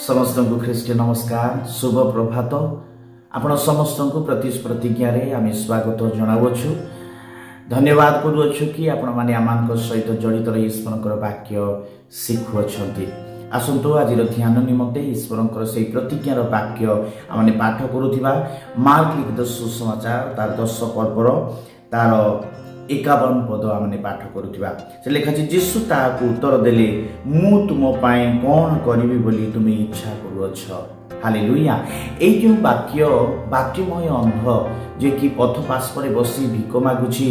समस्त को ख्रीष्ट नमस्कार शुभ प्रभात आपण समस्त को प्रतिज्ञा आम स्वागत जनावु धन्यवाद करुअछु कि आपण माने आमान सहित जड़ित रही ईश्वर वाक्य शिखुअछंती। आसंतु आज ध्यान निमंते ईश्वर से प्रतिज्ञार वाक्य आम पाठ करुवा मार्क लिखित सुसमाचार तार 10 पर्वर तार 51 पद आमने पाठ करुवा से लिखा जीशु ताकू उत्तर देले मु तुम पाए कौन करिबी बोली तुम इच्छा करुअछ। हालेलुया। ए जो वाक्य बाक्यमय अंध जे कि पथ पार्श्व बसी भिक मागुची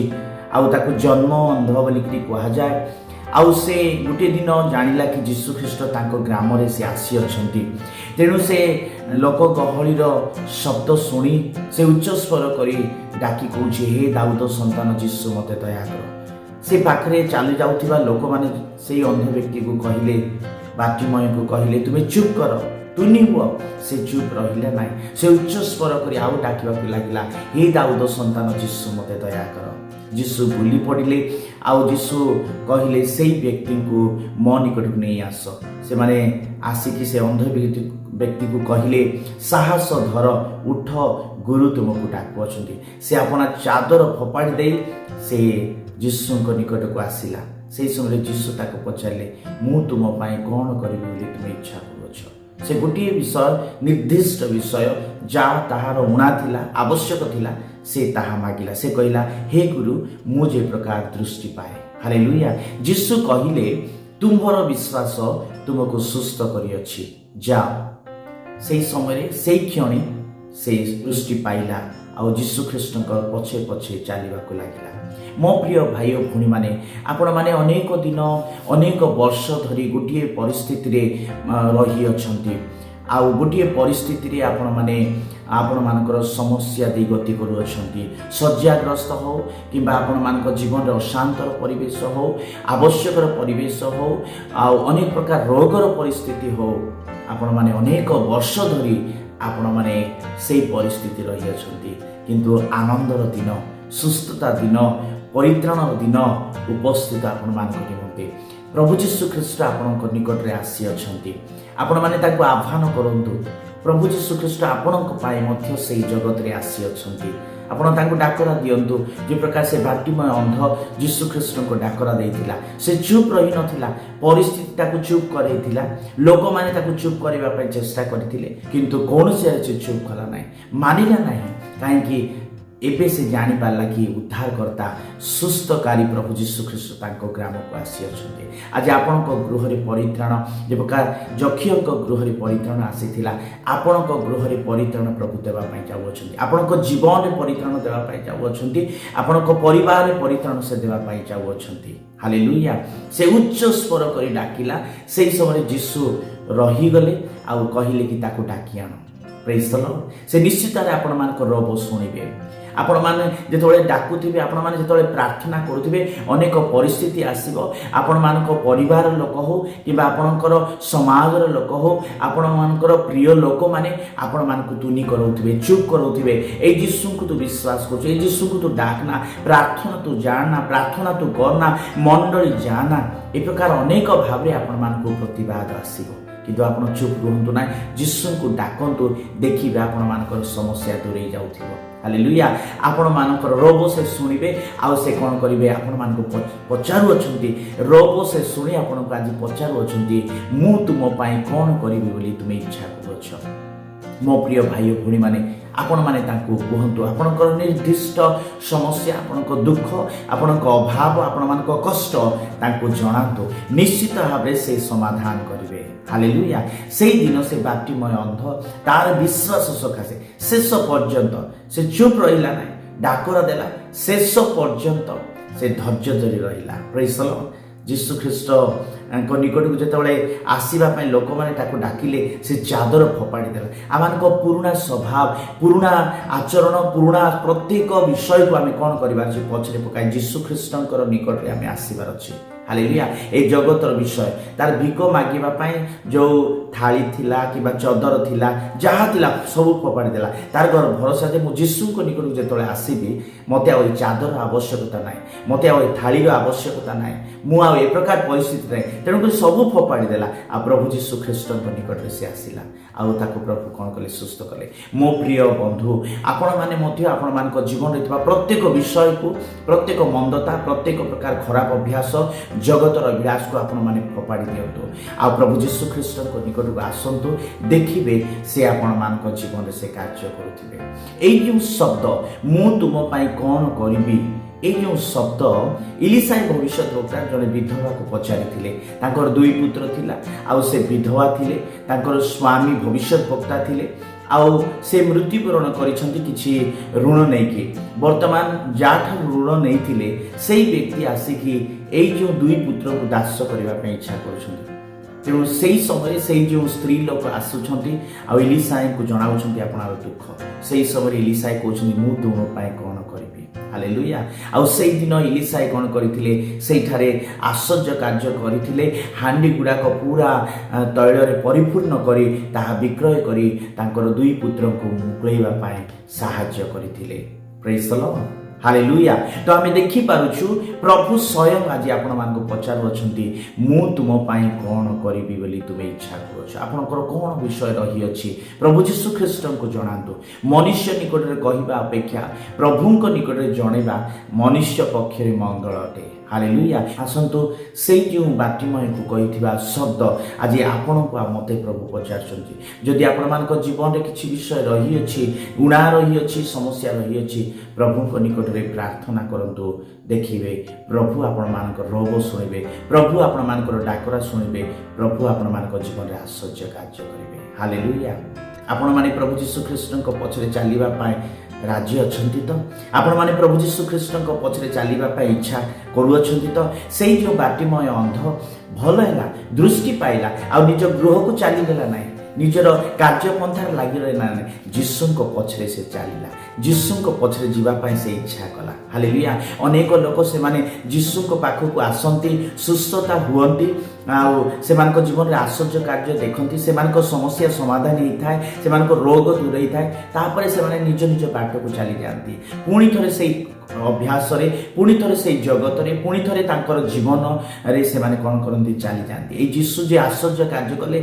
आउ ताकू जन्म अंध बोली कह जाए आउ से गोटे दिन जानिला कि जीशु ख्रीष्ट तांको ग्राम रे से आसी अछंती। तेणु से लोक गहलीर शब्द शुणी से उच्च स्वर करी डाकी कहूँ हे दाऊद संतान जीशु मते दया कर। से पाखरे चली जाउथिबा लोक माने से अंध व्यक्ति को कहले बाक्यमय को कहले तुमे चुप कर तुनी हुआ। से चुप रहिला नाई से उच्च स्वर करी आउ डाकिबा लागिला हे दाऊद संतान जीशु मते दया कर। जीशु बुली पड़िले आउ जीशु कहले से व्यक्ति को मो निकट को नहीं आस से माने आसिकी से अंध व्यक्ति को कहले साहस धर उठ गुरु तुमको डाकु अछंती। से अपना चादर फोपाड़ी दे से जीशु निकट को आसिला। से समय जीशु ताको पचारे मु तुम पाए कौन करिबी बोली तुम इच्छा करुछ। से गोटे विषय निर्दिष्ट विषय जहाँ ताहार उणा थिला आवश्यक थिला से ताहा मागिला। से कहला हे गुरु मुझे प्रकार दृष्टि पाए। हालेलुया। जीशु कहले तुम्हार विश्वास तुमको सुस्थ करिअछि जाओ। से समय से क्षणी से दृष्टि पाइला आउ जीशु ख्रीष्ट पछे पछे चलवाक लगिला। मो प्रिय भाई और भूणी माने आपण माने अनेक दिन अनेक वर्ष धरी गोटे परिस्थिति रे रही अछंती आउ गोटे परिस्थिति रे आपण माने आपण मानकर समस्या दे गति करू अछंती। शଯ୍ୟାग्रस्त हो किंबा आपण मानक जीवन रे अशांतर परिवेश हो आवश्यक परिवेश हो आउ अनेक प्रकार रोगर परिस्थिति हो आपण माने अनेक वर्ष धरी आपण माने से परिस्थिति रही अछंती। किंतु आनंदर दिन सुस्थता दिन परित्राण दिन उपस्थित आपण मानक निमंते प्रभु जीशु ख्रीष्ट आपणक निकट रे आसी अछंती। आपण माने ताको आह्वान करंतु। प्रभु जीशु ख्रीष्ट आपणक पाए मध्य से जगत रे आसी अछंती। आपण ताको डाकरा दियंतु जे प्रकार से बाक्यमय अंध जीशु ख्रीष्ट को डाकरा देइथिला। से चुप रही नथिला परिस्थिति ताको चुप करैथिला लोक माने ताको चुप करबा पय चेष्टा करथिले किंतु कोनोसी से चुप कला नाही मानिला नाही काहे कि एबे से जानी पाला कि उद्धारकर्ता सुस्थकारी प्रभु जीशु ख्रीष्ट तांको ग्राम को आसी अछंती। आज आपणक गृह रे परित्राण जे प्रकार जक्षियक गृह रे परित्राण आसीथिला आपणक गृह रे परित्राण प्रभु देबा पय जाउ अछंती। आपणक जीवन रे परित्राण देबा पय जाउ अछंती। आपणक परिवार रे परित्राण से देबा पय जाउ अछंती। हालेलुया। से उच्च स्वर करी डाकिला सेही समय जीशु रही गले आउ कहिले कि ताको डाकी आनो। Praise the Lord. से निश्चित आपण मानक रोब सुनिबे आपण माने जेतोळे डाकुथिबे आपण माने जेतोळे प्रार्थना करूथिबे अनेक परिस्थिति आसीबो। आपण मानक परिवार लोक हो किबा आपणकर समाजर लोक हो आपण मानकर प्रिय लोक माने आपण मानकु तुनी करूथिबे चुप करूथिबे ए यीशु को तू विश्वास करछ ए यीशु को तू डाकना प्रार्थना तू जानना प्रार्थना तू करना मंडली जाना ए प्रकार अनेक भाबरे आपण मानकु प्रतिवाद आसीबो। किंतु आपण चुप रुहंतु ना यीशु को डाकंतु देखिबे आपण मानकर समस्या दूरे जाउथिबो। हालेलुया। आपण मानकर रोब से सुनिबे आउ से कोन करिवे आपण मानको पचारु अछंती रोब से सुनी आपण को आज पचारु अछंती मु तुम पाए कोन करिवे बोली तुम इच्छा करूछ। मो प्रिय भाई भूणी माने आपण माने तांको कहंतु आपणकर निर्दिष्ट समस्या आपणक दुख आपणक अभाव आपण मानक कष्ट तांको जणांतु निश्चित भाबरे से समाधान करिवे। हालेलुया। से दिन से बाक्यमय अंध तार विश्वास सकाशे शेष पर्यंत से चुप रहिला नाही डाकरा देला शेष पर्यंत से धैर्य धरी रहिला। Praise the Lord. जीशु ख्रीष्ट निकट को जिते आसवा लोक मैंने डाकिले से चादर फोपाड़ी देला। आम पुराणा स्वभाव पुराणा आचरण पुराणा प्रत्येक विषय को आम कौन कर पछरे पकाई जीशु ख्रीष्टर निकट में आम आसबार अच्छे हालेलुया ए जगतर विषय तार भिक मागिबा जो थाली थिला कि चदर थिला जहाँ थिला सब फोपाड़ी देला तार घर भरोसा जे मु जीशु को निकट जेतले आसीबी मते आ चादर आवश्यकता नाई मते आ थालीर आवश्यकता नाई मु आ ए प्रकार परिस्थिति रे तेणु सब फोपाड़ी देला आ प्रभु जीशु ख्रीष्ट निकट रे से आसीला आउ ताको प्रभु कोन कले सुस्थ कले। मो प्रिय बंधु आपण माने मध्य आपण मान जीवन रे थिबा प्रत्येक विषय को प्रत्येक मंदता प्रत्येक प्रकार खराब अभ्यास जगतर विलास को आपण माने फोपाड़ी दियंतु आ प्रभु जीशु ख्रीष्ट को निकट को आसंतु देखिबे से आपण मान जीवन रे से कार्य करुथिबे। एई जो शब्द मु तुम पई कोन करिबी ए जो शब्द इलिसाई भविष्यवक्ता जड़े विधवा को पचारि तांकर दुई पुत्र थिला आउ से विधवा थिले तांकर स्वामी भविष्यवक्ता थिले आउ से मृत्युवरण करिसंती किछि ऋण नै कि वर्तमान जाठ ऋण नै थिले सेही व्यक्ति आसिकी एई जो दुई पुत्र को दास करबा पे इच्छा करूछंती तेणु से समय से जो स्त्री लोक आसुंच आ इलिसाई को जनाऊँच आपणार दुख से समय इलिसाई कहते मु तुम कौन करी हालेलुया आउ से दिन इलिसाई कौन करते से आश्चर्य कार्य करते हांडी गुड़ाक पूरा तैल परिपूर्ण करी ताहा विक्रय करी तांकर दुई पुत्र को मुकुलैबा साहाय्य करते। Praise the Lord hallelujah. तो आम देखि पारुछु प्रभु स्वयं आज आपण मानक पचारु अछंती मु तुम पाई कोन करिबी बोली तुमे इच्छा करूछ आपनकर कोन विषय रही अछि प्रभु यीशु ख्रीष्ट को जणांतु। मनुष्य निकट रे कहिबा अपेक्षा प्रभु को निकट रे जणेबा मनुष्य पक्ष रे मंगल अटे। हालेलुया आसंतु से जो बाटिमय को कहिथिबा शब्द आज आपण को मते प्रभु पचारछंती जदि आपण मानक जीवन रे किछि विषय रही अछि गुणा रही अछि समस्या रही अछि प्रभु को निकट रे प्रार्थना करंतु देखिबे प्रभु आपण मानक रोग सुनिबे प्रभु आपण मानक डाकरा सुनिबे प्रभु आपण मानक जीवन रे आश्चर्य कार्य करिवे। हालेलुया आपण माने प्रभु यीशु ख्रीष्ट को पछरे चालिबा पाए राजी अछंती तो आपण माने प्रभु यीशु ख्रीष्ट को पछरे चालिबा पाए इच्छा करू अछंती तो सेही जो बाटिमय अंध भल हैला दृष्टि पाइला आ निज गृह को चली गेला नाही निजर कार्यपंथार लगी रही ना जीशु को पछरे से चलला जीशु को पछरे जीवा पाए से इच्छा कला। हालेलुया अनेक लोक से माने जीशु को पाखु को आसंती सुस्थता हुअंती आउ से मानक जीवन रे आश्चर्य कार्य देखंती से मानक समस्या समाधान ही थाए से मानक रोग दूर ही थाए तापरे से माने निज निज बाट को चली जाती पुणी थरे से अभ्यास रे पुणी थरे से जगत रे पुणी थरे तांकर जीवन रे से माने कोन करंती चली जाती ए जीशु जे आश्चर्य कार्य कले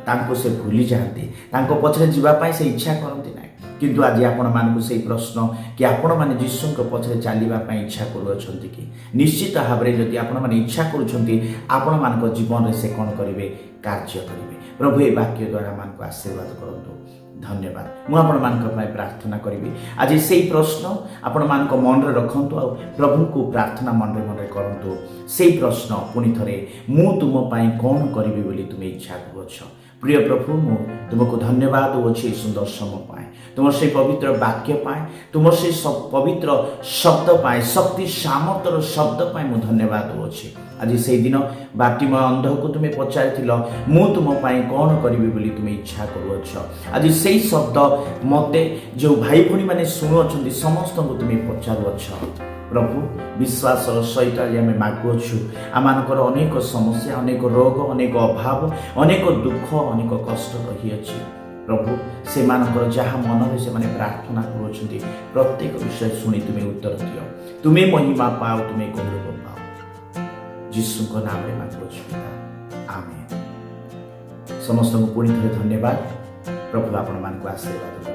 तांको से भूली जाती तांको पछरे जीवा पाए से इच्छा करंती नाही किंतु आज आपण मानकु से प्रश्न कि आपण माने जीशु को पछरे चालिबा पाए इच्छा करू अछंती कि निश्चित भाबरे जदि आपण माने इच्छा करूछंती आपण मानक जीवन रे से कोन करिवे कार्य करिवे। प्रभु ए वाक्य द्वारा मानकु आशीर्वाद करंतु धन्यवाद। मु आपण मानक पाए प्रार्थना करिवि आज से प्रश्न आपण मानक मन रे रखंतु आ प्रभु को प्रार्थना मन रे करंतु से प्रश्न पुनी थरे मु तुम पाए कोन करिवि बोली तुमे इच्छा करूछ। प्रिय प्रभु मु तुमको धन्यवाद अच्छे सुंदर समय पाए तुम से पवित्र वाक्य पाए तुम से पवित्र शब्द पाए शक्ति सामर्थ्यर शब्द पाए मु धन्यवाद अच्छे। आज से दिन बाटिमय अंध को तुम्हें पचारि मु तुम पाए कौन करी बोली तुम्हें इच्छा करुअछ आज से शब्द मते जो भाई भणी मैंने शुणुअछंती समस्त को तुम्हें पचारुअछ प्रभु विश्वास सहित आज आम मागुअछु आमर अनेक समस्या अनेक रोग अनेक अभाव अनेक दुख अनेक कष्ट रही अछि प्रभु से मानकर जहाँ मन में से माने प्रार्थना करुछंती प्रत्येक विषय शुणी तुम्हें उत्तर दियो तुम्हें महिमा पाओ तुम्हें गौरव पाओ जीशु को नाम में मागुअछु आमेन। समस्त को पुणी थे धन्यवाद प्रभु आपण मान को आशीर्वाद।